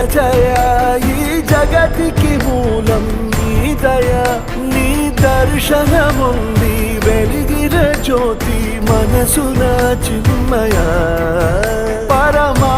జయ ఈ జగతికి మూలం నీ దయ నీ దర్శనముంది వెలిగిన జ్యోతి మనసున చిన్మయ పరమా